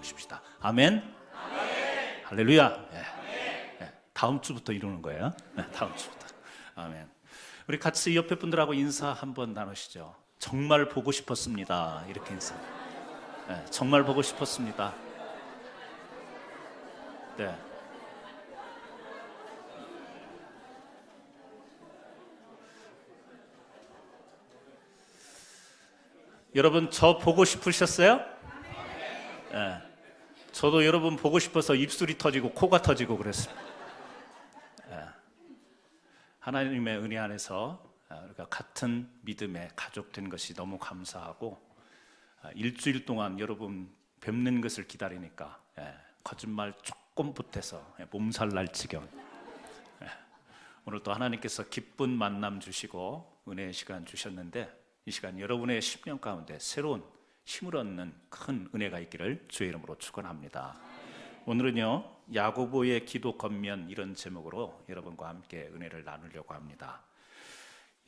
이루십시다. 아멘. 아멘. 할렐루야. 예. 예. 다음 주부터 이루는 거예요. 다음 주부터. 아멘. 우리 같이 옆에 분들하고 인사 한번 나누시죠. 정말 보고 싶었습니다. 이렇게 인사. 네, 정말 보고 싶었습니다. 네. 여러분 저 보고 싶으셨어요? 네. 저도 여러분 보고 싶어서 입술이 터지고 코가 터지고 그랬습니다. 네. 하나님의 은혜 안에서 우리가 같은 믿음의 가족 된 것이 너무 감사하고, 일주일 동안 여러분 뵙는 것을 기다리니까 거짓말 조금 보태서 몸살 날 지경. 오늘 또 하나님께서 기쁜 만남 주시고 은혜의 시간 주셨는데, 이 시간 여러분의 심령 가운데 새로운 힘을 얻는 큰 은혜가 있기를 주의 이름으로 축원합니다. 오늘은요, 야고보의 기도 겉면, 이런 제목으로 여러분과 함께 은혜를 나누려고 합니다.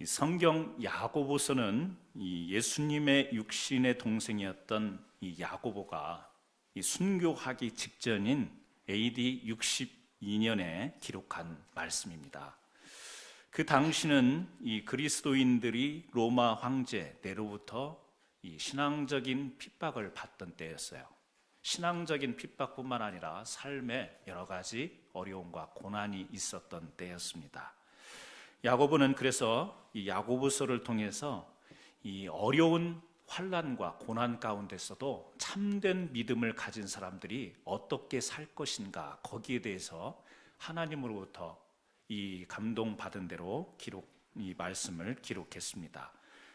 이 성경 야고보서는 이 예수님의 육신의 동생이었던 이 야고보가 이 순교하기 직전인 AD 62년에 기록한 말씀입니다. 그 당시는 이 그리스도인들이 로마 황제 네로부터 이 신앙적인 핍박을 받던 때였어요. 신앙적인 핍박뿐만 아니라 삶에 여러 가지 어려움과 고난이 있었던 때였습니다. 야고보는 그래서 이 야고보서를 통해서 이 어려운 환난과 고난 가운데서도 참된 믿음을 가진 사람들이 어떻게 살 것인가, 거기에 대해서 하나님으로부터 이 감동받은 대로 이 말씀을 기록했습니다.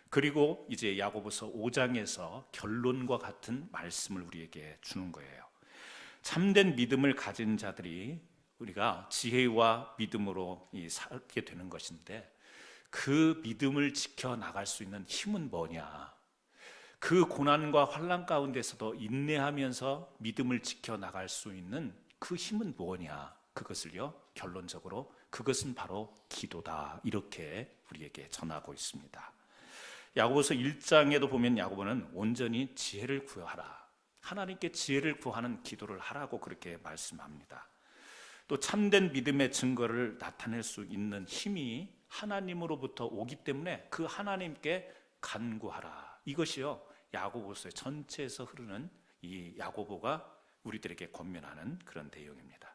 그리고 이제 야고보서 5장에서 결론과 같은 말씀을 우리에게 주는 거예요. 참된 믿음을 가진 자들이 우리가 지혜와 믿음으로 살게 되는 것인데, 그 믿음을 지켜나갈 수 있는 힘은 뭐냐? 그 고난과 환난 가운데서도 인내하면서 믿음을 지켜나갈 수 있는 그 힘은 뭐냐? 그것을요, 결론적으로 그것은 바로 기도다, 이렇게 우리에게 전하고 있습니다. 야고보서 1장에도 보면 야고보는 온전히 지혜를 구하라, 하나님께 지혜를 구하는 기도를 하라고 그렇게 말씀합니다. 또 참된 믿음의 증거를 나타낼 수 있는 힘이 하나님으로부터 오기 때문에 그 하나님께 간구하라, 이것이요 야고보서의 전체에서 흐르는 이 야고보가 우리들에게 권면하는 그런 내용입니다.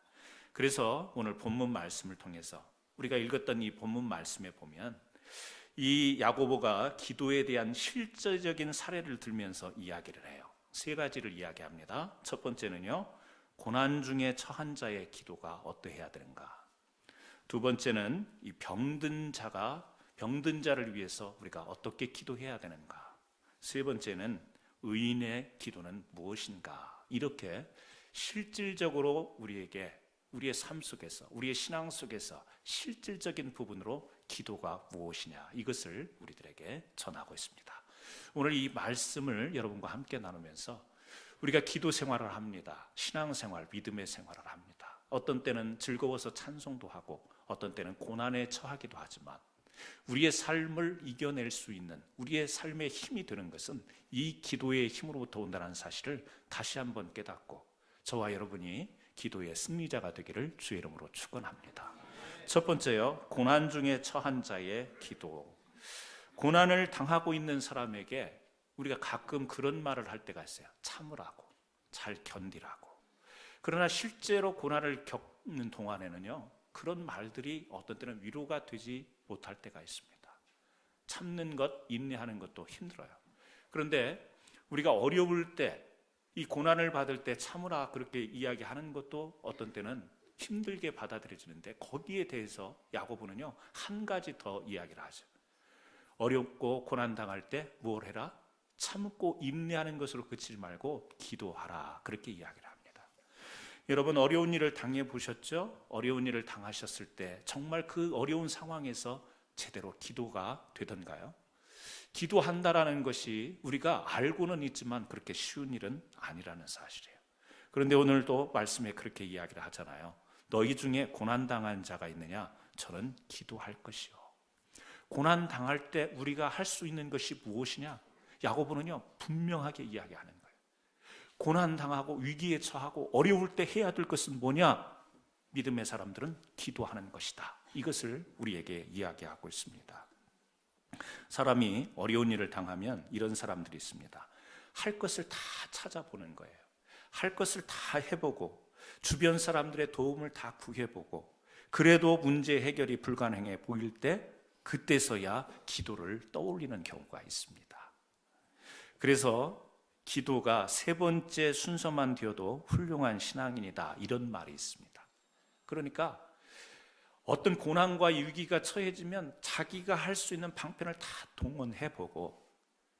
그래서 오늘 본문 말씀을 통해서 우리가 읽었던 이 본문 말씀에 보면 이 야고보가 기도에 대한 실제적인 사례를 들면서 이야기를 해요. 세 가지를 이야기합니다. 첫 번째는요, 고난 중에 처한 자의 기도가 어떠해야 되는가. 두 번째는 이 병든 자를 위해서 우리가 어떻게 기도해야 되는가. 세 번째는 의인의 기도는 무엇인가. 이렇게 실질적으로 우리에게 우리의 삶 속에서, 우리의 신앙 속에서 실질적인 부분으로 기도가 무엇이냐, 이것을 우리들에게 전하고 있습니다. 오늘 이 말씀을 여러분과 함께 나누면서 우리가 기도 생활을 합니다. 신앙 생활, 믿음의 생활을 합니다. 어떤 때는 즐거워서 찬송도 하고 어떤 때는 고난에 처하기도 하지만, 우리의 삶을 이겨낼 수 있는, 우리의 삶의 힘이 되는 것은 이 기도의 힘으로부터 온다는 사실을 다시 한번 깨닫고 저와 여러분이 기도의 승리자가 되기를 주의 이름으로 축원합니다. 첫 번째요, 고난 중에 처한 자의 기도. 고난을 당하고 있는 사람에게 우리가 가끔 그런 말을 할 때가 있어요. 참으라고, 잘 견디라고. 그러나 실제로 고난을 겪는 동안에는요, 그런 말들이 어떤 때는 위로가 되지 못할 때가 있습니다. 참는 것, 인내하는 것도 힘들어요. 그런데 우리가 어려울 때, 이 고난을 받을 때 참으라 그렇게 이야기하는 것도 어떤 때는 힘들게 받아들여지는데, 거기에 대해서 야고보는요, 한 가지 더 이야기를 하죠. 어렵고 고난당할 때 뭘 해라? 참고 인내하는 것으로 그치지 말고 기도하라, 그렇게 이야기를 합니다. 여러분, 어려운 일을 당해보셨죠? 어려운 일을 당하셨을 때 정말 그 어려운 상황에서 제대로 기도가 되던가요? 기도한다라는 것이 우리가 알고는 있지만 그렇게 쉬운 일은 아니라는 사실이에요. 그런데 오늘도 말씀에 그렇게 이야기를 하잖아요. 너희 중에 고난당한 자가 있느냐? 저는 기도할 것이요. 고난당할 때 우리가 할 수 있는 것이 무엇이냐? 야고보는요, 분명하게 이야기하는 거예요. 고난당하고 위기에 처하고 어려울 때 해야 될 것은 뭐냐? 믿음의 사람들은 기도하는 것이다. 이것을 우리에게 이야기하고 있습니다. 사람이 어려운 일을 당하면 이런 사람들이 있습니다. 할 것을 다 찾아보는 거예요. 할 것을 다 해보고 주변 사람들의 도움을 다 구해보고 그래도 문제 해결이 불가능해 보일 때 그때서야 기도를 떠올리는 경우가 있습니다. 그래서 기도가 세 번째 순서만 되어도 훌륭한 신앙인이다, 이런 말이 있습니다. 그러니까 어떤 고난과 위기가 처해지면 자기가 할 수 있는 방편을 다 동원해보고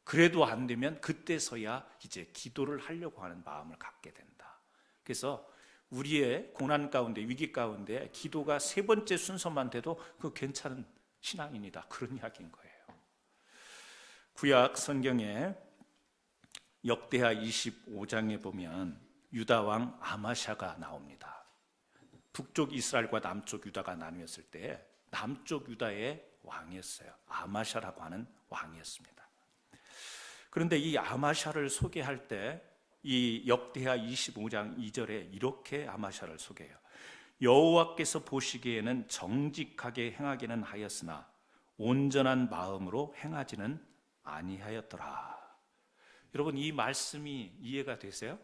그래도 안 되면 그때서야 이제 기도를 하려고 하는 마음을 갖게 된다. 그래서 우리의 고난 가운데, 위기 가운데 기도가 세 번째 순서만 돼도 그 괜찮은 신앙인이다, 그런 이야기인 거예요. 구약 성경에 역대하 25장에 보면 유다 왕 아마샤가 나옵니다. 북쪽 이스라엘과 남쪽 유다가 나뉘었을 때 남쪽 유다의 왕이었어요. 아마샤라고 하는 왕이었습니다. 그런데 이 아마샤를 소개할 때 이 역대하 25장 2절에 이렇게 아마샤를 소개해요. 여호와께서 보시기에는 정직하게 행하기는 하였으나 온전한 마음으로 행하지는 아니하였더라. 여러분, 이 말씀이 이해가 되세요?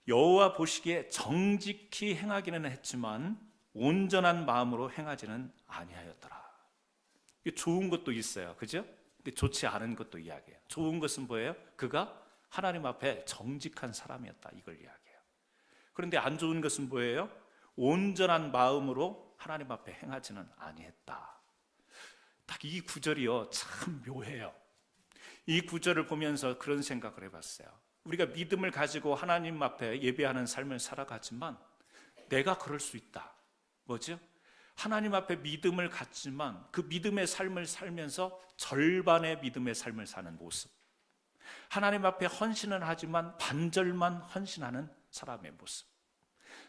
여호와 보시기에 정직히 행하기는 했지만 온전한 마음으로 행하지는 아니하였더라. 좋은 것도 있어요, 그죠? 근데 좋지 않은 것도 이야기해요. 좋은 것은 뭐예요? 그가 하나님 앞에 정직한 사람이었다, 이걸 이야기해요. 그런데 안 좋은 것은 뭐예요? 온전한 마음으로 하나님 앞에 행하지는 아니했다. 딱 이 구절이요, 참 묘해요. 이 구절을 보면서 그런 생각을 해봤어요. 우리가 믿음을 가지고 하나님 앞에 예배하는 삶을 살아가지만 내가 그럴 수 있다. 뭐죠? 하나님 앞에 믿음을 갖지만 그 믿음의 삶을 살면서 절반의 믿음의 삶을 사는 모습, 하나님 앞에 헌신은 하지만 반절만 헌신하는 사람의 모습,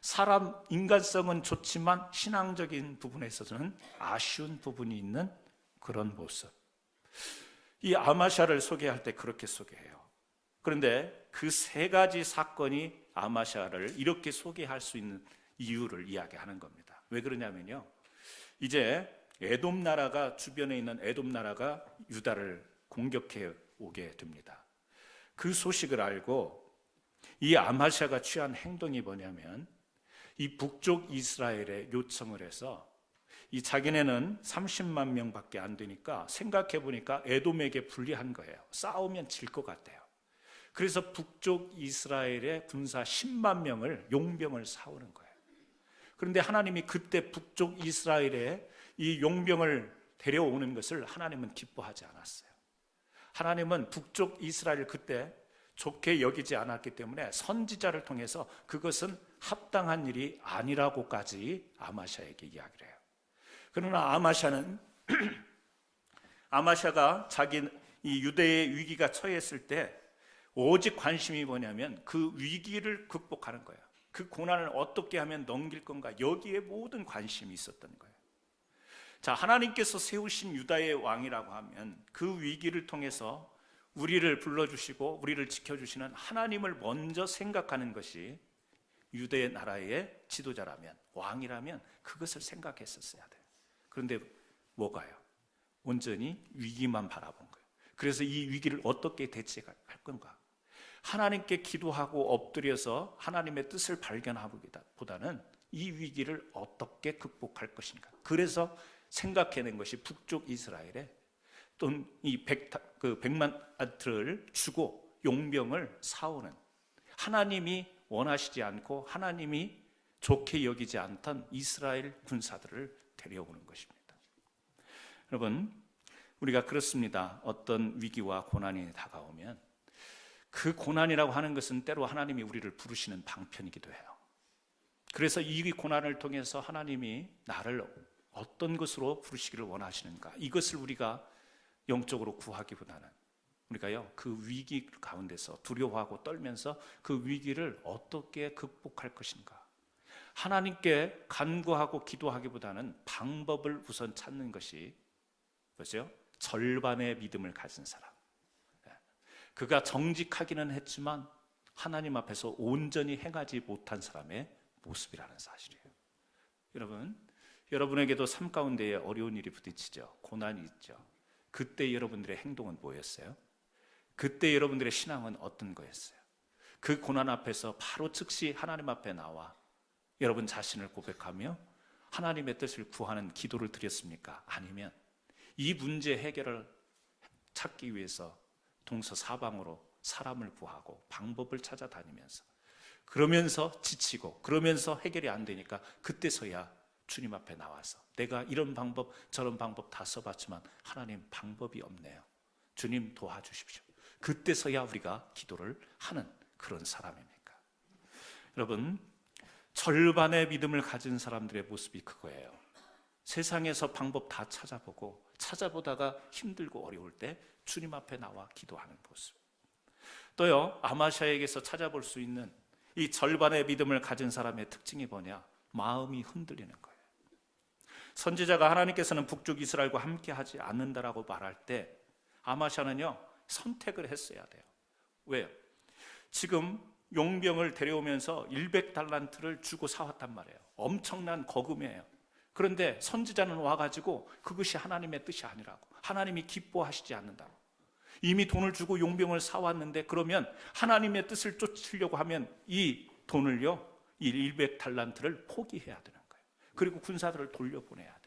사람 인간성은 좋지만 신앙적인 부분에 있어서는 아쉬운 부분이 있는 그런 모습. 이 아마샤를 소개할 때 그렇게 소개해요. 그런데 그 세 가지 사건이 아마샤를 이렇게 소개할 수 있는 이유를 이야기하는 겁니다. 왜 그러냐면요, 이제 에돔 나라가, 주변에 있는 에돔 나라가 유다를 공격해 오게 됩니다. 그 소식을 알고 이 아마샤가 취한 행동이 뭐냐면 이 북쪽 이스라엘에 요청을 해서 이 자기네는 30만 명밖에 안 되니까 생각해 보니까 에돔에게 불리한 거예요. 싸우면 질 것 같아요. 그래서 북쪽 이스라엘의 군사 10만 명을, 용병을 사오는 거예요. 그런데 하나님이 그때 북쪽 이스라엘에 이 용병을 데려오는 것을 하나님은 기뻐하지 않았어요. 하나님은 북쪽 이스라엘 그때 좋게 여기지 않았기 때문에 선지자를 통해서 그것은 합당한 일이 아니라고까지 아마샤에게 이야기를 해요. 그러나 아마샤가 자기 이 유대의 위기가 처했을 때 오직 관심이 뭐냐면 그 위기를 극복하는 거예요. 그 고난을 어떻게 하면 넘길 건가, 여기에 모든 관심이 있었던 거예요. 자, 하나님께서 세우신 유다의 왕이라고 하면 그 위기를 통해서 우리를 불러주시고 우리를 지켜주시는 하나님을 먼저 생각하는 것이 유대 나라의 지도자라면, 왕이라면 그것을 생각했었어야 돼요. 그런데 뭐가요? 온전히 위기만 바라본 거예요. 그래서 이 위기를 어떻게 대처할 건가? 하나님께 기도하고 엎드려서 하나님의 뜻을 발견하기보다는 이 위기를 어떻게 극복할 것인가. 그래서 생각해낸 것이 북쪽 이스라엘에 또는 이 100만 아트를 주고 용병을 사오는, 하나님이 원하시지 않고 하나님이 좋게 여기지 않던 이스라엘 군사들을 데려오는 것입니다. 여러분, 우리가 그렇습니다. 어떤 위기와 고난이 다가오면 그 고난이라고 하는 것은 때로 하나님이 우리를 부르시는 방편이기도 해요. 그래서 이 고난을 통해서 하나님이 나를 어떤 것으로 부르시기를 원하시는가, 이것을 우리가 영적으로 구하기보다는 우리가요, 그 위기 가운데서 두려워하고 떨면서 그 위기를 어떻게 극복할 것인가, 하나님께 간구하고 기도하기보다는 방법을 우선 찾는 것이 뭐죠? 절반의 믿음을 가진 사람. 그가 정직하기는 했지만 하나님 앞에서 온전히 행하지 못한 사람의 모습이라는 사실이에요. 여러분, 여러분에게도 삶 가운데에 어려운 일이 부딪히죠. 고난이 있죠. 그때 여러분들의 행동은 뭐였어요? 그때 여러분들의 신앙은 어떤 거였어요? 그 고난 앞에서 바로 즉시 하나님 앞에 나와 여러분 자신을 고백하며 하나님의 뜻을 구하는 기도를 드렸습니까? 아니면 이 문제 해결을 찾기 위해서 동서사방으로 사람을 구하고 방법을 찾아다니면서 그러면서 지치고 그러면서 해결이 안 되니까 그때서야 주님 앞에 나와서 내가 이런 방법 저런 방법 다 써봤지만 하나님 방법이 없네요. 주님 도와주십시오. 그때서야 우리가 기도를 하는 그런 사람입니까? 여러분, 절반의 믿음을 가진 사람들의 모습이 그거예요. 세상에서 방법 다 찾아보다가 힘들고 어려울 때 주님 앞에 나와 기도하는 모습. 또요, 아마샤에게서 찾아볼 수 있는 이 절반의 믿음을 가진 사람의 특징이 뭐냐? 마음이 흔들리는 거예요. 선지자가 하나님께서는 북쪽 이스라엘과 함께 하지 않는다라고 말할 때 아마샤는요 선택을 했어야 돼요. 왜요? 지금 용병을 데려오면서 100달란트를 주고 사왔단 말이에요. 엄청난 거금이에요. 그런데 선지자는 와가지고 그것이 하나님의 뜻이 아니라고, 하나님이 기뻐하시지 않는다고, 이미 돈을 주고 용병을 사왔는데 그러면 하나님의 뜻을 쫓으려고 하면 이 돈을요, 이 100달란트를 포기해야 되는 거예요. 그리고 군사들을 돌려보내야 돼요.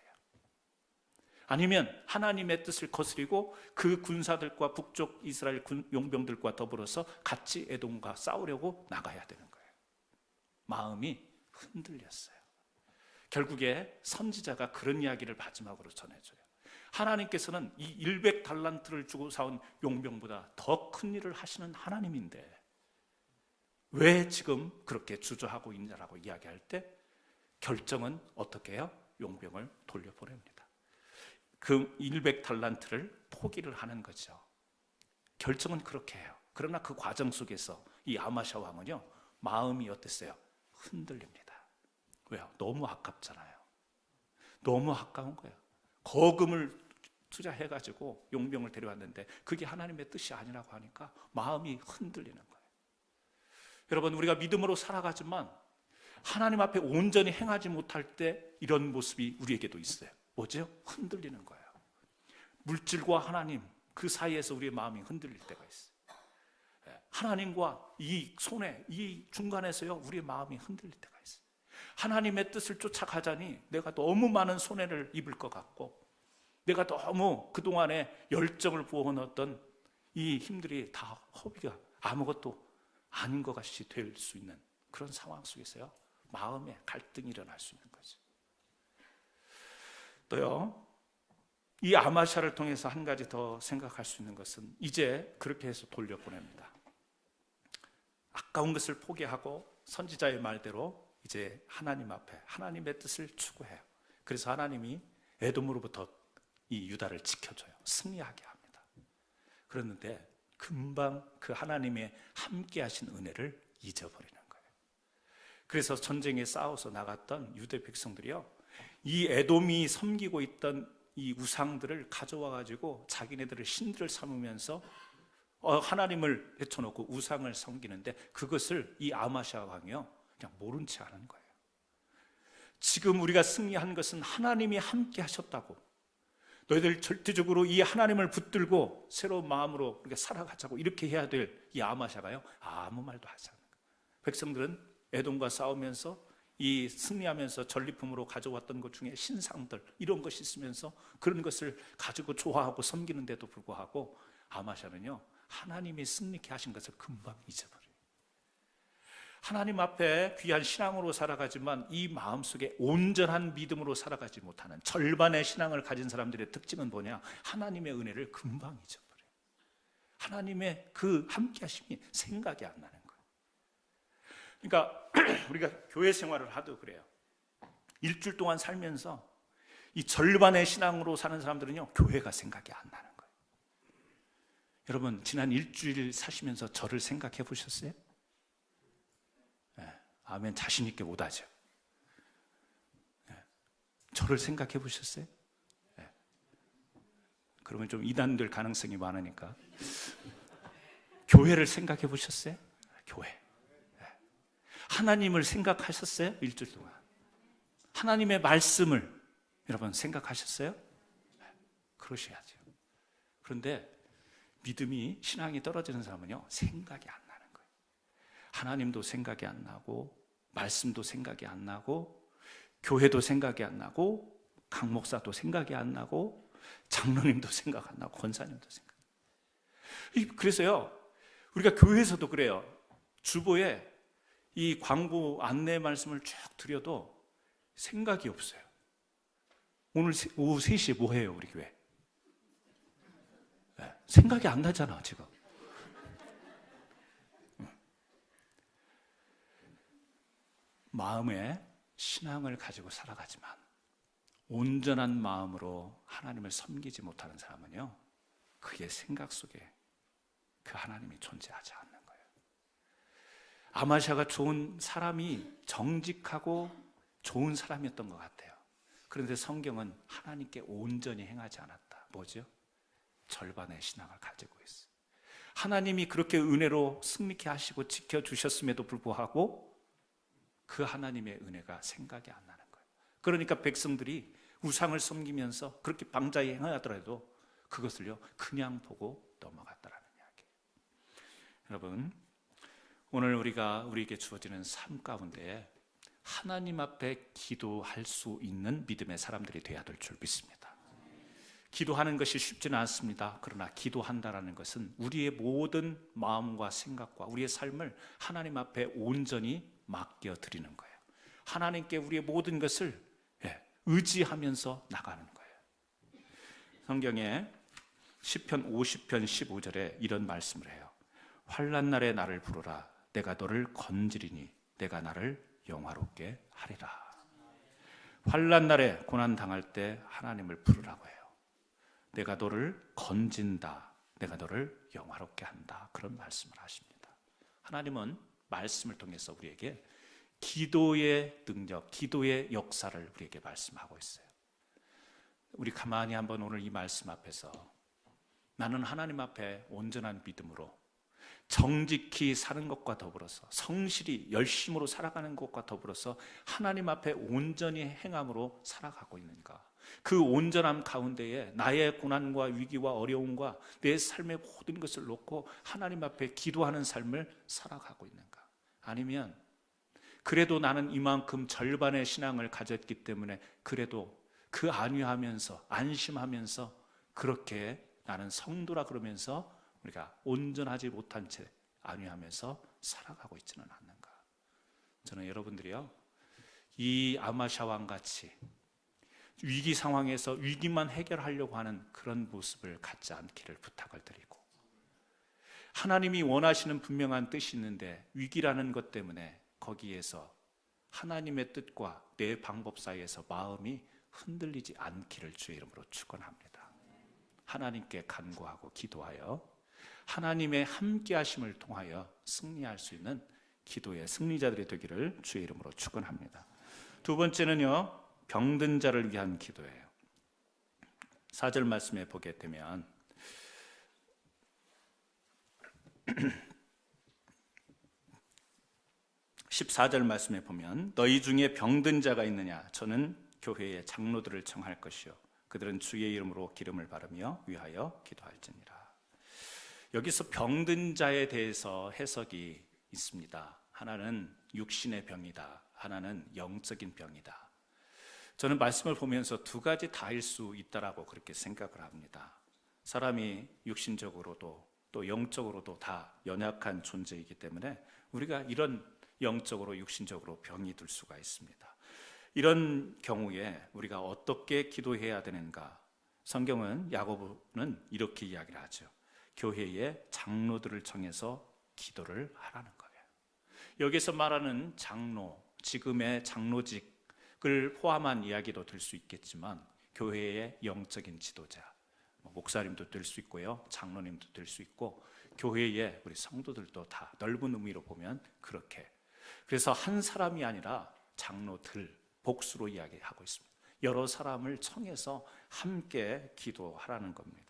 아니면 하나님의 뜻을 거스리고 그 군사들과 북쪽 이스라엘 용병들과 더불어서 같이 에돔과 싸우려고 나가야 되는 거예요. 마음이 흔들렸어요. 결국에 선지자가 그런 이야기를 마지막으로 전해줘요. 하나님께서는 이 100달란트를 주고 사온 용병보다 더 큰 일을 하시는 하나님인데 왜 지금 그렇게 주저하고 있냐라고 이야기할 때 결정은 어떻게 해요? 용병을 돌려보냅니다. 그 100달란트를 포기를 하는 거죠. 결정은 그렇게 해요. 그러나 그 과정 속에서 이 아마샤 왕은요 마음이 어땠어요? 흔들립니다. 왜요? 너무 아깝잖아요. 너무 아까운 거예요. 거금을 투자해가지고 용병을 데려왔는데 그게 하나님의 뜻이 아니라고 하니까 마음이 흔들리는 거예요. 여러분, 우리가 믿음으로 살아가지만 하나님 앞에 온전히 행하지 못할 때 이런 모습이 우리에게도 있어요. 뭐죠? 흔들리는 거예요. 물질과 하나님 그 사이에서 우리의 마음이 흔들릴 때가 있어요. 하나님과 이 손해, 이 중간에서요 우리의 마음이 흔들릴 때가 있어요. 하나님의 뜻을 쫓아가자니 내가 너무 많은 손해를 입을 것 같고 내가 너무 그동안에 열정을 부어넣었던 이 힘들이 다 허비가 아무것도 아닌 것 같이 될 수 있는 그런 상황 속에서요 마음에 갈등이 일어날 수 있는 거죠. 또요, 이 아마샤를 통해서 한 가지 더 생각할 수 있는 것은 이제 그렇게 해서 돌려보냅니다. 아까운 것을 포기하고 선지자의 말대로 이제 하나님 앞에 하나님의 뜻을 추구해요. 그래서 하나님이 에돔으로부터 이 유다를 지켜줘요. 승리하게 합니다. 그런데 금방 그 하나님의 함께 하신 은혜를 잊어버리는 거예요. 그래서 전쟁에 싸워서 나갔던 유대 백성들이요 이 에돔이 섬기고 있던 이 우상들을 가져와 가지고 자기네들을 신들을 삼으면서 하나님을 헤쳐놓고 우상을 섬기는데 그것을 이 아마샤 왕이요 그냥 모른 채 하는 거예요. 지금 우리가 승리한 것은 하나님이 함께 하셨다고, 너희들 절대적으로 이 하나님을 붙들고 새로운 마음으로 우리가 살아가자고 이렇게 해야 될 이 아마샤가요 아무 말도 하지 않는 거예요. 백성들은 에돔과 싸우면서 이 승리하면서 전리품으로 가져왔던 것 중에 신상들 이런 것이 있으면서 그런 것을 가지고 좋아하고 섬기는데도 불구하고 아마샤는요 하나님이 승리케 하신 것을 금방 잊어버려요. 하나님 앞에 귀한 신앙으로 살아가지만 이 마음속에 온전한 믿음으로 살아가지 못하는 절반의 신앙을 가진 사람들의 특징은 뭐냐? 하나님의 은혜를 금방 잊어버려요. 하나님의 그 함께 하심이 생각이 안 나는 거예요. 그러니까 우리가 교회 생활을 하도 그래요. 일주일 동안 살면서 이 절반의 신앙으로 사는 사람들은요 교회가 생각이 안 나는 거예요. 여러분, 지난 일주일 사시면서 저를 생각해 보셨어요? 아멘 자신 있게 못하죠. 저를 생각해 보셨어요? 그러면 좀 이단될 가능성이 많으니까 교회를 생각해 보셨어요? 교회. 하나님을 생각하셨어요? 일주일 동안 하나님의 말씀을 여러분 생각하셨어요? 그러셔야죠. 그런데 믿음이, 신앙이 떨어지는 사람은요, 생각이 안 나는 거예요. 하나님도 생각이 안 나고, 말씀도 생각이 안 나고, 교회도 생각이 안 나고, 강 목사도 생각이 안 나고, 장로님도 생각 안 나고, 권사님도 생각 안 나고. 그래서요, 우리가 교회에서도 그래요. 주보에 이 광고 안내 말씀을 쭉 드려도 생각이 없어요. 오늘 오후 3시에 뭐 해요, 우리 교회? 네, 생각이 안 나잖아, 지금. 마음에 신앙을 가지고 살아가지만 온전한 마음으로 하나님을 섬기지 못하는 사람은요, 그의 생각 속에 그 하나님이 존재하지 않는 거예요. 아마샤가 좋은 사람이 정직하고 좋은 사람이었던 것 같아요. 그런데 성경은 하나님께 온전히 행하지 않았다. 뭐죠? 절반의 신앙을 가지고 있어요. 하나님이 그렇게 은혜로 승리케 하시고 지켜주셨음에도 불구하고 그 하나님의 은혜가 생각이 안 나는 거예요. 그러니까 백성들이 우상을 섬기면서 그렇게 방자히 행하더라도 그것을요, 그냥 보고 넘어갔다라는 이야기예요. 여러분, 오늘 우리에게 주어지는 삶 가운데 하나님 앞에 기도할 수 있는 믿음의 사람들이 되어야 될 줄 믿습니다. 기도하는 것이 쉽지는 않습니다. 그러나 기도한다라는 것은 우리의 모든 마음과 생각과 우리의 삶을 하나님 앞에 온전히 맡겨드리는 거예요. 하나님께 우리의 모든 것을 의지하면서 나가는 거예요. 성경에 시편 50편 15절에 이런 말씀을 해요. 환난 날에 나를 부르라. 내가 너를 건지리니 내가 나를 영화롭게 하리라. 환난 날에 고난 당할 때 하나님을 부르라고 해요. 내가 너를 건진다. 내가 너를 영화롭게 한다. 그런 말씀을 하십니다. 하나님은 말씀을 통해서 우리에게 기도의 능력, 기도의 역사를 우리에게 말씀하고 있어요. 우리 가만히 한번 오늘 이 말씀 앞에서 나는 하나님 앞에 온전한 믿음으로 정직히 사는 것과 더불어서 성실히 열심으로 살아가는 것과 더불어서 하나님 앞에 온전히 행함으로 살아가고 있는가? 그 온전함 가운데에 나의 고난과 위기와 어려움과 내 삶의 모든 것을 놓고 하나님 앞에 기도하는 삶을 살아가고 있는가? 아니면 그래도 나는 이만큼 절반의 신앙을 가졌기 때문에 그래도 그 안위하면서 안심하면서 그렇게 나는 성도라 그러면서 우리가 온전하지 못한 채 안위하면서 살아가고 있지는 않는가? 저는 여러분들이요, 이 아마샤 왕같이 위기 상황에서 위기만 해결하려고 하는 그런 모습을 갖지 않기를 부탁을 드리고, 하나님이 원하시는 분명한 뜻이 있는데 위기라는 것 때문에 거기에서 하나님의 뜻과 내 방법 사이에서 마음이 흔들리지 않기를 주의 이름으로 축원합니다. 하나님께 간구하고 기도하여 하나님의 함께 하심을 통하여 승리할 수 있는 기도의 승리자들이 되기를 주의 이름으로 축원합니다. 두 번째는요, 병든 자를 위한 기도예요. 4절 말씀에 보게 되면 14절 말씀에 보면 너희 중에 병든 자가 있느냐? 저는 교회의 장로들을 청할 것이요 그들은 주의 이름으로 기름을 바르며 위하여 기도할지니라. 여기서 병든 자에 대해서 해석이 있습니다. 하나는 육신의 병이다. 하나는 영적인 병이다. 저는 말씀을 보면서 두 가지 다일 수 있다라고 그렇게 생각을 합니다. 사람이 육신적으로도 또 영적으로도 다 연약한 존재이기 때문에 우리가 이런 영적으로 육신적으로 병이 들 수가 있습니다. 이런 경우에 우리가 어떻게 기도해야 되는가? 성경은, 야고보는 이렇게 이야기를 하죠. 교회의 장로들을 청해서 기도를 하라는 거예요. 여기서 말하는 장로, 지금의 장로직을 포함한 이야기도 될 수 있겠지만 교회의 영적인 지도자, 목사님도 될 수 있고요, 장로님도 될 수 있고 교회의 우리 성도들도 다 넓은 의미로 보면 그렇게, 그래서 한 사람이 아니라 장로들, 복수로 이야기하고 있습니다. 여러 사람을 청해서 함께 기도하라는 겁니다.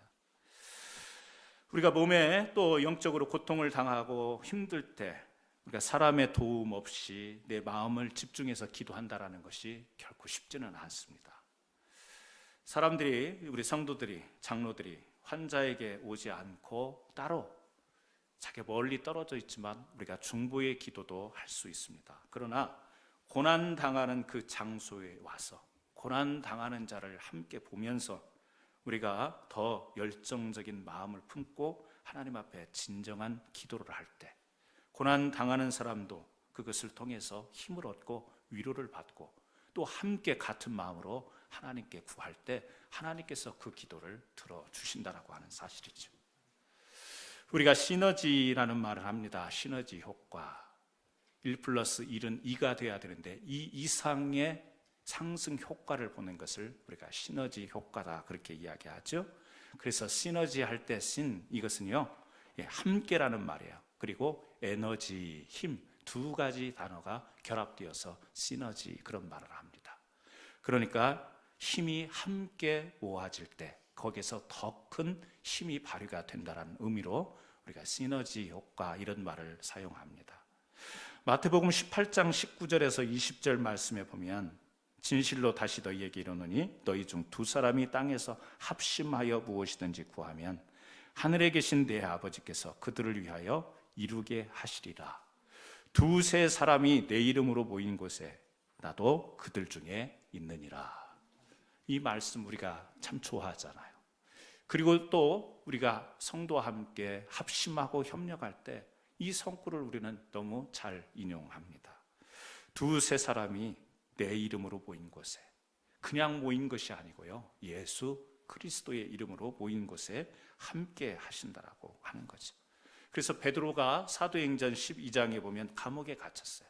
우리가 몸에 또 영적으로 고통을 당하고 힘들 때 우리가 사람의 도움 없이 내 마음을 집중해서 기도한다라는 것이 결코 쉽지는 않습니다. 사람들이, 우리 성도들이, 장로들이 환자에게 오지 않고 따로 자기 멀리 떨어져 있지만 우리가 중보의 기도도 할 수 있습니다. 그러나 고난 당하는 그 장소에 와서 고난 당하는 자를 함께 보면서 우리가 더 열정적인 마음을 품고 하나님 앞에 진정한 기도를 할 때 고난 당하는 사람도 그것을 통해서 힘을 얻고 위로를 받고 또 함께 같은 마음으로 하나님께 구할 때 하나님께서 그 기도를 들어주신다라고 하는 사실이죠. 우리가 시너지라는 말을 합니다. 시너지 효과. 1+1은 2가 돼야 되는데 2 이상의 상승 효과를 보는 것을 우리가 시너지 효과다 그렇게 이야기하죠. 그래서 시너지 할 때 신, 이것은요 함께라는 말이에요. 그리고 에너지, 힘, 두 가지 단어가 결합되어서 시너지 그런 말을 합니다. 그러니까 힘이 함께 모아질 때 거기서 더 큰 힘이 발휘가 된다는 의미로 우리가 시너지 효과 이런 말을 사용합니다. 마태복음 18장 19절에서 20절 말씀에 보면 진실로 다시 너희에게 이르노니 너희 중 두 사람이 땅에서 합심하여 무엇이든지 구하면 하늘에 계신 내 아버지께서 그들을 위하여 이루게 하시리라. 두세 사람이 내 이름으로 모인 곳에 나도 그들 중에 있느니라. 이 말씀 우리가 참 좋아하잖아요. 그리고 또 우리가 성도와 함께 합심하고 협력할 때 이 성구를 우리는 너무 잘 인용합니다. 두세 사람이 내 이름으로 모인 곳에, 그냥 모인 것이 아니고요 예수 그리스도의 이름으로 모인 곳에 함께 하신다라고 하는 거죠. 그래서 베드로가 사도행전 12장에 보면 감옥에 갇혔어요.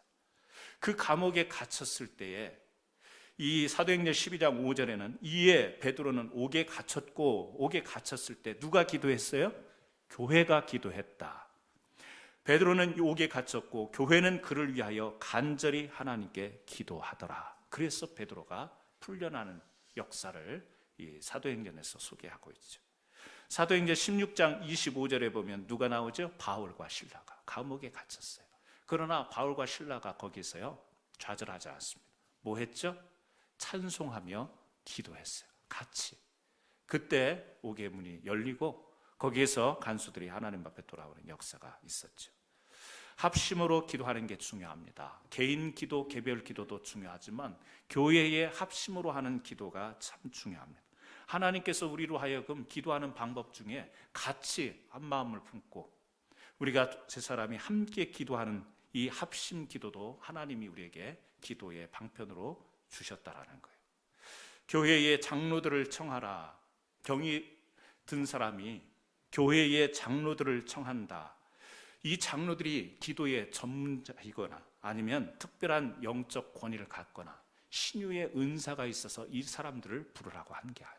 그 감옥에 갇혔을 때에 이 사도행전 12장 5절에는 이에 베드로는 옥에 갇혔을 때 누가 기도했어요? 교회가 기도했다. 베드로는 옥에 갇혔고 교회는 그를 위하여 간절히 하나님께 기도하더라. 그래서 베드로가 풀려나는 역사를 이 사도행전에서 소개하고 있죠. 사도행전 16장 25절에 보면 누가 나오죠? 바울과 실라가 감옥에 갇혔어요. 그러나 바울과 실라가 거기서요 좌절하지 않습니다. 뭐 했죠? 찬송하며 기도했어요. 같이. 그때 옥의 문이 열리고 거기에서 간수들이 하나님 앞에 돌아오는 역사가 있었죠. 합심으로 기도하는 게 중요합니다. 개인 기도, 개별 기도도 중요하지만 교회의 합심으로 하는 기도가 참 중요합니다. 하나님께서 우리로 하여금 기도하는 방법 중에 같이 한 마음을 품고 우리가 세 사람이 함께 기도하는 이 합심 기도도 하나님이 우리에게 기도의 방편으로 주셨다라는 거예요. 교회의 장로들을 청하라. 병이 든 사람이 교회의 장로들을 청한다. 이 장로들이 기도의 전문자이거나 아니면 특별한 영적 권위를 갖거나 신유의 은사가 있어서 이 사람들을 부르라고 한 게 아니에요.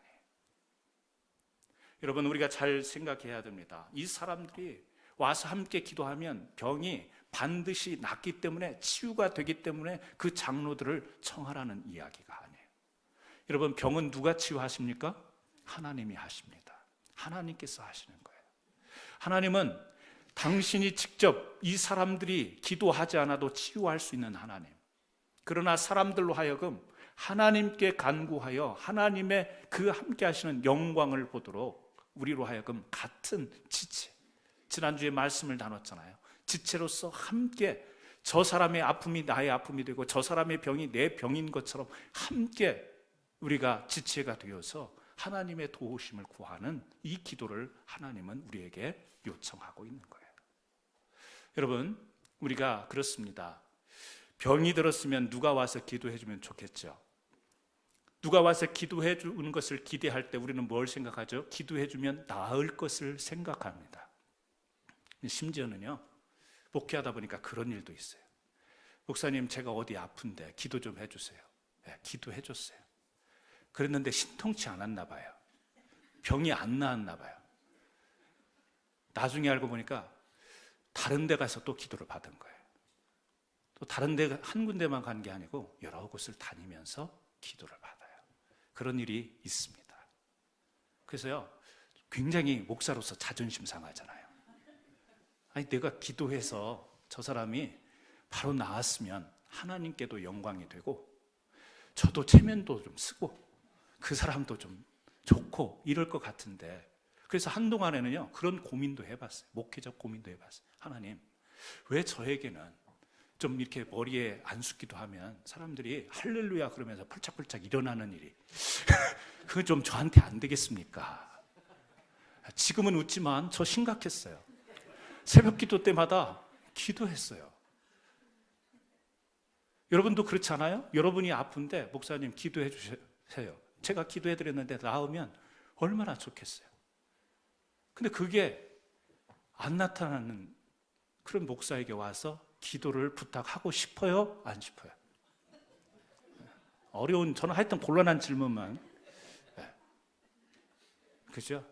여러분 우리가 잘 생각해야 됩니다. 이 사람들이 와서 함께 기도하면 병이 반드시 낫기 때문에 치유가 되기 때문에 그 장로들을 청하라는 이야기가 아니에요. 여러분 병은 누가 치유하십니까? 하나님이 하십니다. 하나님께서 하시는 거예요. 하나님은 당신이 직접 이 사람들이 기도하지 않아도 치유할 수 있는 하나님. 그러나 사람들로 하여금 하나님께 간구하여 하나님의 그 함께 하시는 영광을 보도록 우리로 하여금 같은 지체, 지난주에 말씀을 나눴잖아요. 지체로서 함께 저 사람의 아픔이 나의 아픔이 되고 저 사람의 병이 내 병인 것처럼 함께 우리가 지체가 되어서 하나님의 도우심을 구하는 이 기도를 하나님은 우리에게 요청하고 있는 거예요. 여러분 우리가 그렇습니다. 병이 들었으면 누가 와서 기도해 주면 좋겠죠. 누가 와서 기도해 주는 것을 기대할 때 우리는 뭘 생각하죠? 기도해 주면 나을 것을 생각합니다. 심지어는요 목회하다 보니까 그런 일도 있어요. 목사님 제가 어디 아픈데 기도 좀 해주세요. 네, 기도해 줬어요. 그랬는데 신통치 않았나 봐요. 병이 안 나았나 봐요. 나중에 알고 보니까 다른 데 가서 또 기도를 받은 거예요. 또 다른 데 한 군데만 간 게 아니고 여러 곳을 다니면서 기도를 받아요. 그런 일이 있습니다. 그래서요 굉장히 목사로서 자존심 상하잖아요. 아니 내가 기도해서 저 사람이 바로 나았으면 하나님께도 영광이 되고 저도 체면도 좀 쓰고 그 사람도 좀 좋고 이럴 것 같은데, 그래서 한동안에는요 그런 고민도 해봤어요. 목회적 고민도 해봤어요. 하나님, 왜 저에게는 좀 이렇게 머리에 안 숙기도 하면 사람들이 할렐루야 그러면서 펄짝펄짝 일어나는 일이 그건 좀 저한테 안 되겠습니까? 지금은 웃지만 저 심각했어요. 새벽 기도 때마다 기도했어요. 여러분도 그렇지 않아요? 여러분이 아픈데 목사님 기도해 주세요. 제가 기도해 드렸는데 나으면 얼마나 좋겠어요. 근데 그게 안 나타나는 그런 목사에게 와서 기도를 부탁하고 싶어요? 안 싶어요? 어려운, 저는 하여튼 곤란한 질문만. 그죠?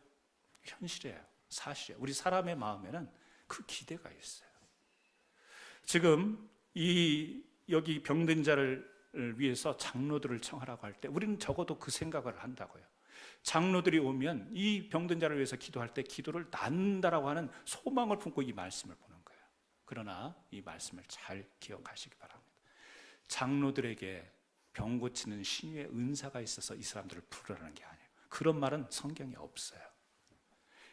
현실이에요. 사실이에요. 우리 사람의 마음에는 그 기대가 있어요. 지금 여기 병든 자를 위해서 장로들을 청하라고 할 때 우리는 적어도 그 생각을 한다고요. 장로들이 오면 이 병든 자를 위해서 기도할 때 기도를 낳는다라고 하는 소망을 품고 이 말씀을 보는 거예요. 그러나 이 말씀을 잘 기억하시기 바랍니다. 장로들에게 병 고치는 신유의 은사가 있어서 이 사람들을 부르라는 게 아니에요. 그런 말은 성경에 없어요.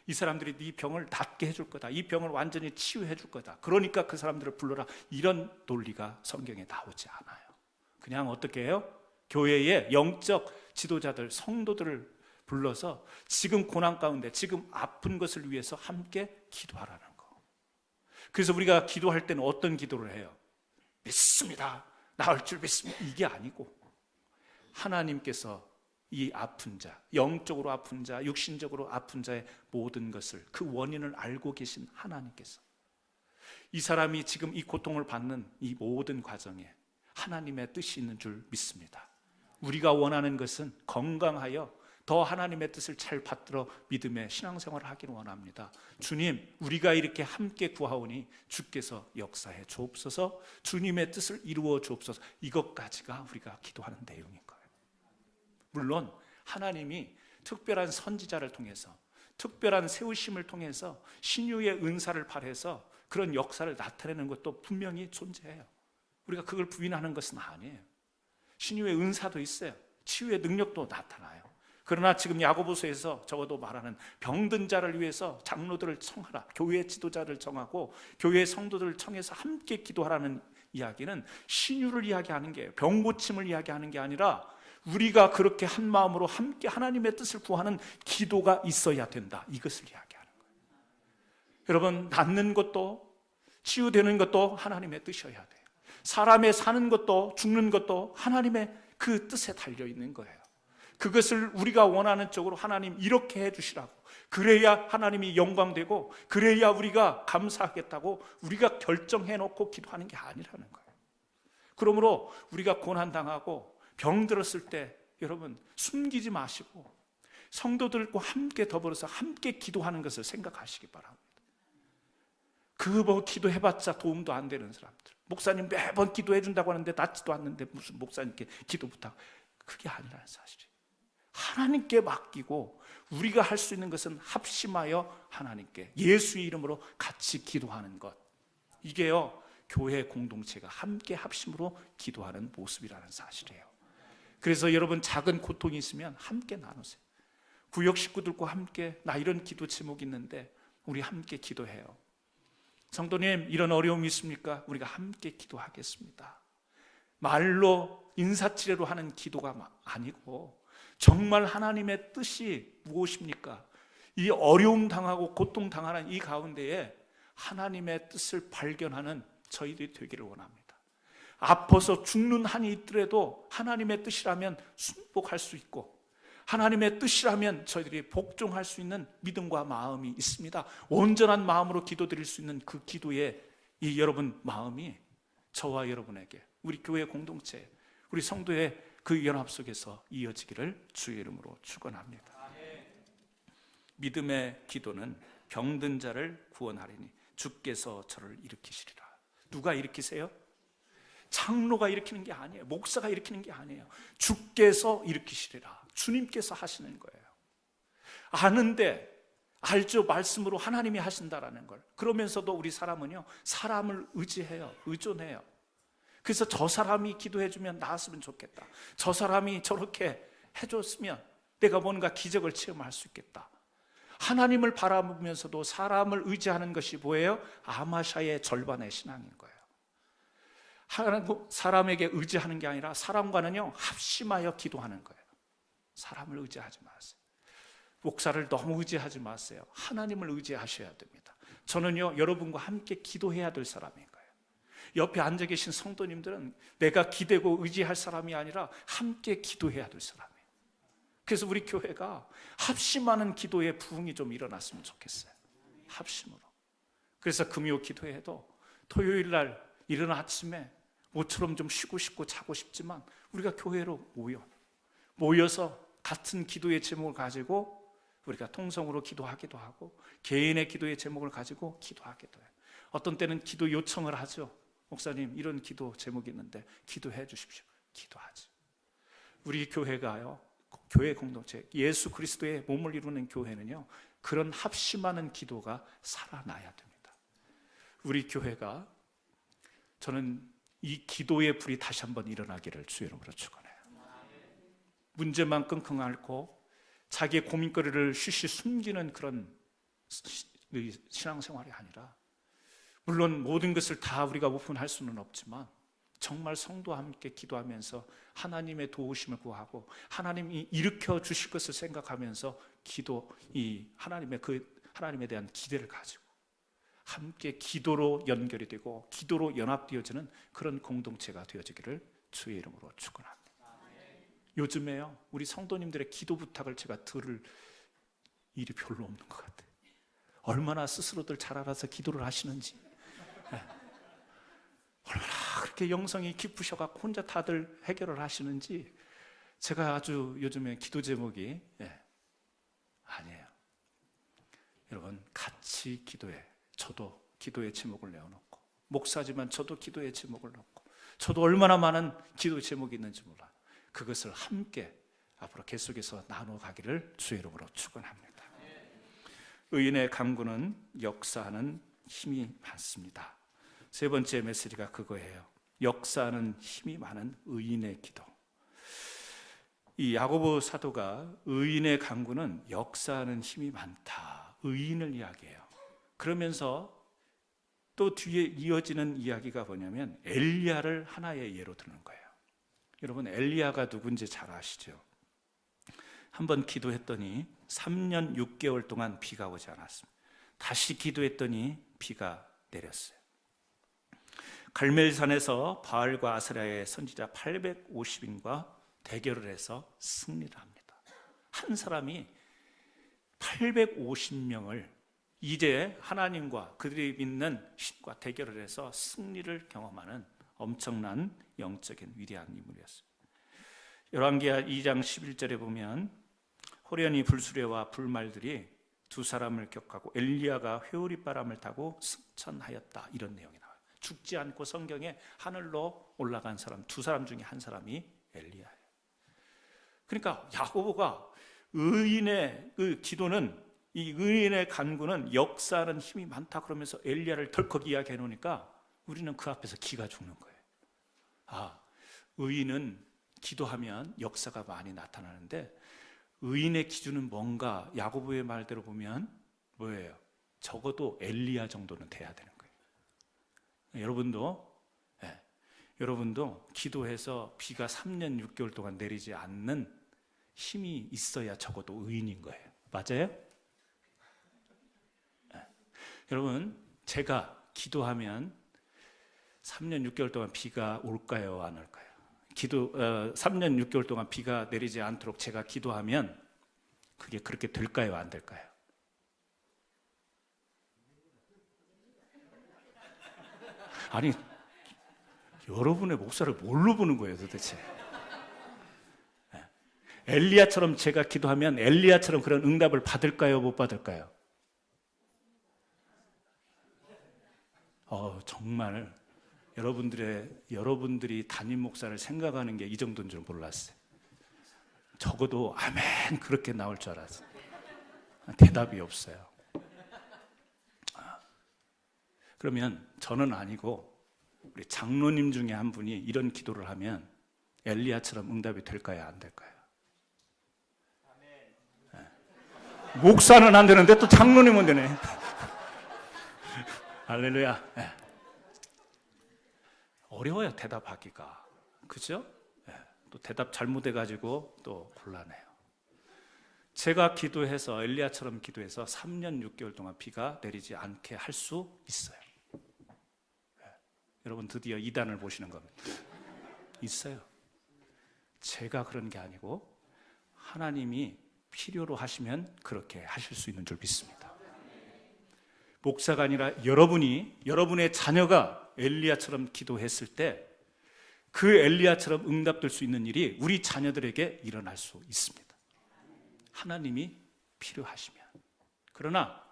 이 사람들이 네 병을 낫게 해줄 거다, 이 병을 완전히 치유해 줄 거다, 그러니까 그 사람들을 불러라, 이런 논리가 성경에 나오지 않아요. 그냥 어떻게 해요? 교회의 영적 지도자들, 성도들을 불러서 지금 고난 가운데 지금 아픈 것을 위해서 함께 기도하라는 거. 그래서 우리가 기도할 때는 어떤 기도를 해요? 믿습니다, 나을 줄 믿습니다, 이게 아니고 하나님께서 이 아픈 자, 영적으로 아픈 자, 육신적으로 아픈 자의 모든 것을, 그 원인을 알고 계신 하나님께서 이 사람이 지금 이 고통을 받는 이 모든 과정에 하나님의 뜻이 있는 줄 믿습니다. 우리가 원하는 것은 건강하여 더 하나님의 뜻을 잘 받들어 믿음의 신앙생활을 하기를 원합니다. 주님, 우리가 이렇게 함께 구하오니 주께서 역사해 주옵소서, 주님의 뜻을 이루어 주옵소서, 이것까지가 우리가 기도하는 내용인 거예요. 물론 하나님이 특별한 선지자를 통해서, 특별한 세우심을 통해서 신유의 은사를 발해서 그런 역사를 나타내는 것도 분명히 존재해요. 우리가 그걸 부인하는 것은 아니에요. 신유의 은사도 있어요. 치유의 능력도 나타나요. 그러나 지금 야고보서에서 적어도 말하는 병든 자를 위해서 장로들을 청하라, 교회 지도자를 정하고 교회 성도들을 청해서 함께 기도하라는 이야기는 신유를 이야기하는 게, 병 고침을 이야기하는 게 아니라 우리가 그렇게 한 마음으로 함께 하나님의 뜻을 구하는 기도가 있어야 된다, 이것을 이야기하는 거예요. 여러분, 낫는 것도 치유되는 것도 하나님의 뜻이어야 돼요. 사람의 사는 것도 죽는 것도 하나님의 그 뜻에 달려있는 거예요. 그것을 우리가 원하는 쪽으로 하나님 이렇게 해주시라고, 그래야 하나님이 영광되고 그래야 우리가 감사하겠다고 우리가 결정해놓고 기도하는 게 아니라는 거예요. 그러므로 우리가 고난당하고 병 들었을 때 여러분 숨기지 마시고 성도들과 함께 더불어서 함께 기도하는 것을 생각하시기 바랍니다. 그 기도해봤자 도움도 안 되는 사람들, 목사님 매번 기도해 준다고 하는데 낫지도 않는데 무슨 목사님께 기도 부탁, 그게 아니라는 사실이에요. 하나님께 맡기고 우리가 할 수 있는 것은 합심하여 하나님께 예수의 이름으로 같이 기도하는 것, 이게요 교회 공동체가 함께 합심으로 기도하는 모습이라는 사실이에요. 그래서 여러분 작은 고통이 있으면 함께 나누세요. 구역 식구들과 함께 나 이런 기도 제목이 있는데 우리 함께 기도해요. 성도님 이런 어려움이 있습니까? 우리가 함께 기도하겠습니다. 말로 인사치레로 하는 기도가 아니고 정말 하나님의 뜻이 무엇입니까? 이 어려움 당하고 고통 당하는 이 가운데에 하나님의 뜻을 발견하는 저희들이 되기를 원합니다. 아파서 죽는 한이 있더라도 하나님의 뜻이라면 순복할 수 있고 하나님의 뜻이라면 저희들이 복종할 수 있는 믿음과 마음이 있습니다. 온전한 마음으로 기도드릴 수 있는 그 기도의 이 여러분 마음이 저와 여러분에게, 우리 교회 공동체, 우리 성도의 그 연합 속에서 이어지기를 주의 이름으로 축원합니다. 믿음의 기도는 병든 자를 구원하리니 주께서 저를 일으키시리라. 누가 일으키세요? 장로가 일으키는 게 아니에요. 목사가 일으키는 게 아니에요. 주께서 일으키시리라. 주님께서 하시는 거예요. 아는데 알죠. 말씀으로 하나님이 하신다라는 걸. 그러면서도 우리 사람은요 사람을 의지해요. 의존해요. 그래서 저 사람이 기도해주면 나았으면 좋겠다. 저 사람이 저렇게 해줬으면 내가 뭔가 기적을 체험할 수 있겠다. 하나님을 바라보면서도 사람을 의지하는 것이 뭐예요? 아마샤의 절반의 신앙인 거예요. 사람에게 의지하는 게 아니라 사람과는요 합심하여 기도하는 거예요. 사람을 의지하지 마세요. 목사를 너무 의지하지 마세요. 하나님을 의지하셔야 됩니다. 저는요 여러분과 함께 기도해야 될 사람인 거예요. 옆에 앉아 계신 성도님들은 내가 기대고 의지할 사람이 아니라 함께 기도해야 될 사람이에요. 그래서 우리 교회가 합심하는 기도의 부흥이 좀 일어났으면 좋겠어요. 합심으로. 그래서 금요 기도회도 토요일 날 이른 아침에 모처럼 좀 쉬고 싶고 자고 싶지만 우리가 교회로 모여서 같은 기도의 제목을 가지고 우리가 통성으로 기도하기도 하고 개인의 기도의 제목을 가지고 기도하기도 해요. 어떤 때는 기도 요청을 하죠. 목사님 이런 기도 제목이 있는데 기도해 주십시오. 기도하죠. 우리 교회가요, 교회 공동체, 예수 그리스도의 몸을 이루는 교회는요 그런 합심하는 기도가 살아나야 됩니다. 우리 교회가, 저는 이 기도의 불이 다시 한번 일어나기를 주의 이름으로 축원해요. 문제만 끙끙 앓고 자기의 고민거리를 쉬쉬 숨기는 그런 신앙생활이 아니라, 물론 모든 것을 다 우리가 오픈할 수는 없지만 정말 성도와 함께 기도하면서 하나님의 도우심을 구하고 하나님이 일으켜 주실 것을 생각하면서 하나님에 대한 기대를 가지고 함께 기도로 연결이 되고 기도로 연합되어지는 그런 공동체가 되어지기를 주의 이름으로 축원합니다. 요즘에요 우리 성도님들의 기도 부탁을 제가 들을 일이 별로 없는 것 같아요. 얼마나 스스로들 잘 알아서 기도를 하시는지, 얼마나 그렇게 영성이 깊으셔갖고 혼자 다들 해결을 하시는지, 제가 아주 요즘에 기도 제목이 아니에요. 여러분 같이 기도해. 저도 기도의 제목을 내어놓고, 목사지만 저도 기도의 제목을 놓고, 저도 얼마나 많은 기도의 제목이 있는지 몰라요. 그것을 함께 앞으로 계속해서 나눠가기를 주의 이름으로 축원합니다. 의인의 강구는 역사하는 힘이 많습니다. 세 번째 메시지가 그거예요. 역사하는 힘이 많은 의인의 기도. 이 야고보 사도가 의인의 강구는 역사하는 힘이 많다, 의인을 이야기해요. 그러면서 또 뒤에 이어지는 이야기가 뭐냐면 엘리야를 하나의 예로 드는 거예요. 여러분 엘리야가 누군지 잘 아시죠? 한번 기도했더니 3년 6개월 동안 비가 오지 않았습니다. 다시 기도했더니 비가 내렸어요. 갈멜산에서 바알과 아세라의 선지자 850인과 대결을 해서 승리를 합니다. 한 사람이 850명을 이제 하나님과 그들이 믿는 신과 대결을 해서 승리를 경험하는 엄청난 영적인 위대한 인물이었어요. 열왕기하 2장 11절에 보면 호련히 불수레와 불말들이 두 사람을 격하고 엘리야가 회오리 바람을 타고 승천하였다, 이런 내용이 나와요. 죽지 않고 성경에 하늘로 올라간 사람 두 사람 중에 한 사람이 엘리야예요. 그러니까 야고보가 의인의 그 기도는, 이 의인의 간구는 역사하는 힘이 많다 그러면서 엘리야를 덜컥 이야기해 놓으니까 우리는 그 앞에서 기가 죽는 거예요. 아, 의인은 기도하면 역사가 많이 나타나는데 의인의 기준은 뭔가, 야고보의 말대로 보면 뭐예요? 적어도 엘리야 정도는 돼야 되는 거예요. 여러분도 기도해서 비가 3년 6개월 동안 내리지 않는 힘이 있어야 적어도 의인인 거예요. 맞아요? 여러분, 제가 기도하면 3년 6개월 동안 비가 올까요? 안 올까요? 3년 6개월 동안 비가 내리지 않도록 제가 기도하면 그게 그렇게 될까요? 안 될까요? 아니, 여러분의 목사를 뭘로 보는 거예요 도대체? 엘리야처럼 제가 기도하면 엘리야처럼 그런 응답을 받을까요? 못 받을까요? 정말 여러분들이 담임 목사를 생각하는 게 이 정도인 줄 몰랐어요. 적어도 아멘 그렇게 나올 줄 알았어요. 대답이 없어요. 그러면 저는 아니고 우리 장로님 중에 한 분이 이런 기도를 하면 엘리야처럼 응답이 될까요? 안 될까요? 네. 목사는 안 되는데 또 장로님은 되네. 할렐루야. 네. 어려워요, 대답하기가. 그죠? 네. 또 대답 잘못해가지고 또 곤란해요. 제가 기도해서 엘리야처럼 기도해서 3년 6개월 동안 비가 내리지 않게 할 수 있어요. 네. 여러분 드디어 이단을 보시는 겁니다. 있어요. 제가 그런 게 아니고 하나님이 필요로 하시면 그렇게 하실 수 있는 줄 믿습니다. 목사가 아니라 여러분의 자녀가 엘리야처럼 기도했을 때 그 엘리야처럼 응답될 수 있는 일이 우리 자녀들에게 일어날 수 있습니다. 하나님이 필요하시면. 그러나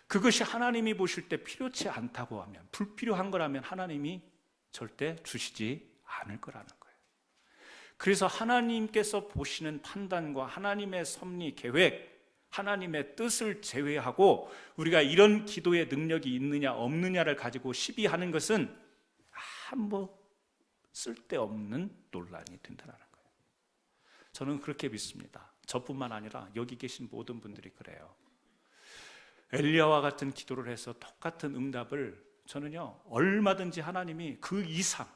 그것이 하나님이 보실 때 필요치 않다고 하면, 불필요한 거라면 하나님이 절대 주시지 않을 거라는 거예요. 그래서 하나님께서 보시는 판단과 하나님의 섭리, 계획, 하나님의 뜻을 제외하고 우리가 이런 기도의 능력이 있느냐 없느냐를 가지고 시비하는 것은 아무 쓸데없는 논란이 된다는 거예요. 저는 그렇게 믿습니다. 저뿐만 아니라 여기 계신 모든 분들이 그래요. 엘리야와 같은 기도를 해서 똑같은 응답을 저는요, 얼마든지 하나님이 그 이상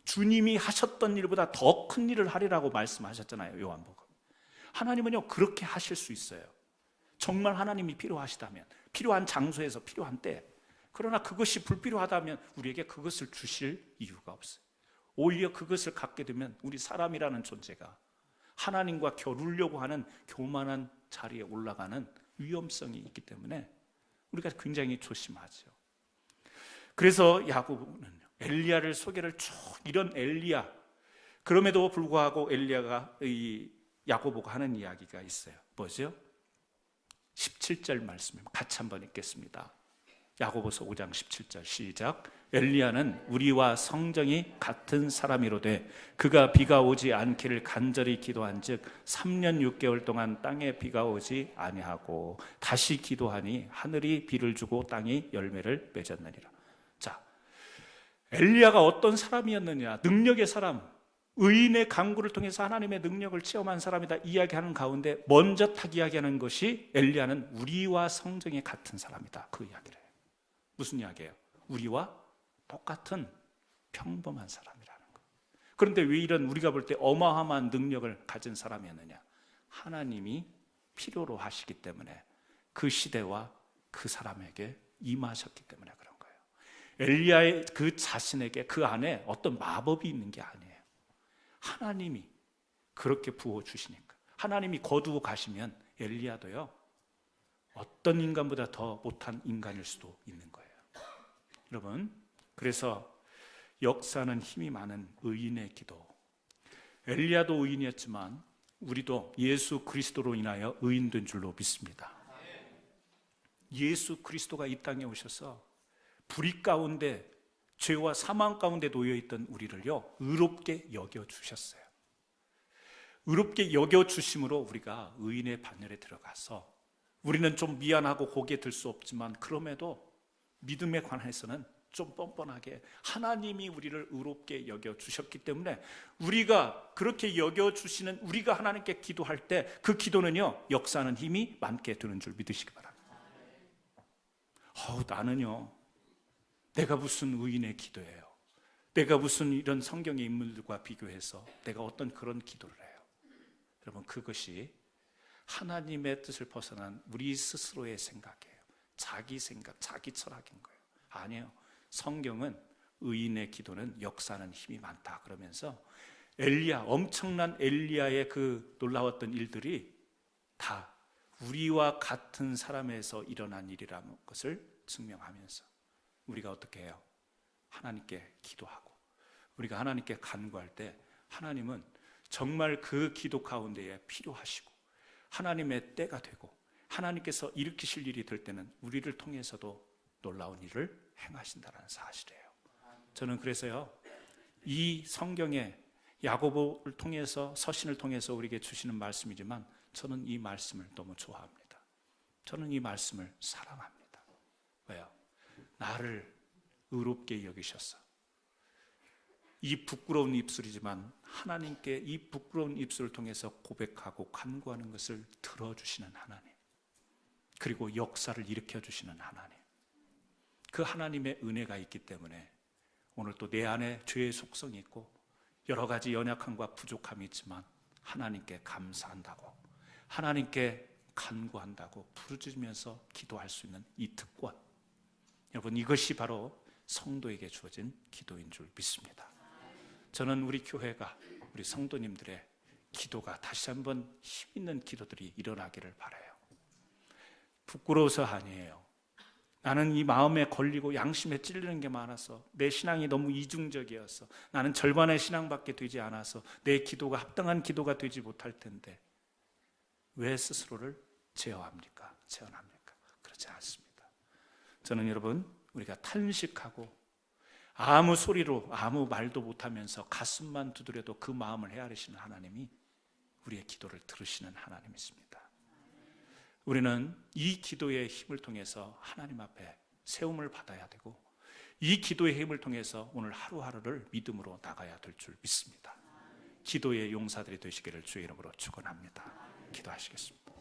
주님이 하셨던 일보다 더 큰 일을 하리라고 말씀하셨잖아요, 요한복음. 하나님은요, 그렇게 하실 수 있어요. 정말 하나님이 필요하시다면, 필요한 장소에서 필요한 때. 그러나 그것이 불필요하다면 우리에게 그것을 주실 이유가 없어요. 오히려 그것을 갖게 되면 우리 사람이라는 존재가 하나님과 겨루려고 하는 교만한 자리에 올라가는 위험성이 있기 때문에 우리가 굉장히 조심하죠. 그래서 야고보는 엘리야를 소개를 쭉, 이런 엘리야, 그럼에도 불구하고 엘리야가 야고보가 하는 이야기가 있어요. 뭐죠? 17절 말씀 같이 한번 읽겠습니다. 야고보서 5장 17절 시작. 엘리야는 우리와 성정이 같은 사람이로되 그가 비가 오지 않기를 간절히 기도한즉 3년 6개월 동안 땅에 비가 오지 아니하고 다시 기도하니 하늘이 비를 주고 땅이 열매를 맺었느니라. 자, 엘리야가 어떤 사람이었느냐? 능력의 사람, 의인의 간구를 통해서 하나님의 능력을 체험한 사람이다 이야기하는 가운데 먼저 딱 이야기하는 것이 엘리야는 우리와 성정이 같은 사람이다, 그 이야기를 해요. 무슨 이야기예요? 우리와 똑같은 평범한 사람이라는 거. 그런데 왜 이런 우리가 볼 때 어마어마한 능력을 가진 사람이었느냐? 하나님이 필요로 하시기 때문에 그 시대와 그 사람에게 임하셨기 때문에 그런 거예요. 엘리야의 그 자신에게 그 안에 어떤 마법이 있는 게 아니에요. 하나님이 그렇게 부어주시니까. 하나님이 거두어 가시면 엘리야도요, 어떤 인간보다 더 못한 인간일 수도 있는 거예요. 여러분, 그래서 역사는 힘이 많은 의인의 기도. 엘리야도 의인이었지만 우리도 예수 그리스도로 인하여 의인된 줄로 믿습니다. 예수 그리스도가 이 땅에 오셔서 불의 가운데, 죄와 사망 가운데 놓여있던 우리를요, 의롭게 여겨주셨어요. 의롭게 여겨주심으로 우리가 의인의 반열에 들어가서, 우리는 좀 미안하고 고개 들 수 없지만 그럼에도 믿음에 관해서는 좀 뻔뻔하게 하나님이 우리를 의롭게 여겨주셨기 때문에 우리가 그렇게 여겨주시는 우리가 하나님께 기도할 때 그 기도는요, 역사하는 힘이 많게 되는 줄 믿으시기 바랍니다. 나는요, 내가 무슨 의인의 기도예요? 내가 무슨 이런 성경의 인물들과 비교해서 내가 어떤 그런 기도를 해요? 여러분, 그것이 하나님의 뜻을 벗어난 우리 스스로의 생각이에요. 자기 생각, 자기 철학인 거예요. 아니에요. 성경은 의인의 기도는 역사하는 힘이 많다 그러면서 엘리야, 엄청난 엘리야의 그 놀라웠던 일들이 다 우리와 같은 사람에서 일어난 일이라는 것을 증명하면서 우리가 어떻게 해요? 하나님께 기도하고 우리가 하나님께 간구할 때 하나님은 정말 그 기도 가운데에 필요하시고 하나님의 때가 되고 하나님께서 일으키실 일이 될 때는 우리를 통해서도 놀라운 일을 행하신다는 사실이에요. 저는 그래서요, 이 성경에 야고보를 통해서, 서신을 통해서 우리에게 주시는 말씀이지만 저는 이 말씀을 너무 좋아합니다. 저는 이 말씀을 사랑합니다. 왜요? 나를 의롭게 여기셔서 이 부끄러운 입술이지만 하나님께 이 부끄러운 입술을 통해서 고백하고 간구하는 것을 들어주시는 하나님, 그리고 역사를 일으켜주시는 하나님, 그 하나님의 은혜가 있기 때문에 오늘 또 내 안에 죄의 속성이 있고 여러 가지 연약함과 부족함이 있지만 하나님께 감사한다고, 하나님께 간구한다고 부르짖으면서 기도할 수 있는 이 특권, 여러분, 이것이 바로 성도에게 주어진 기도인 줄 믿습니다. 저는 우리 교회가, 우리 성도님들의 기도가 다시 한번 힘있는 기도들이 일어나기를 바라요. 부끄러워서 아니에요. 나는 이 마음에 걸리고 양심에 찔리는 게 많아서, 내 신앙이 너무 이중적이어서, 나는 절반의 신앙밖에 되지 않아서 내 기도가 합당한 기도가 되지 못할 텐데 왜 스스로를 제어합니까? 제어합니까? 그렇지 않습니다. 저는 여러분, 우리가 탄식하고 아무 소리로 아무 말도 못하면서 가슴만 두드려도 그 마음을 헤아리시는 하나님이 우리의 기도를 들으시는 하나님이십니다. 우리는 이 기도의 힘을 통해서 하나님 앞에 세움을 받아야 되고, 이 기도의 힘을 통해서 오늘 하루하루를 믿음으로 나가야 될 줄 믿습니다. 기도의 용사들이 되시기를 주의 이름으로 축원합니다. 기도하시겠습니다.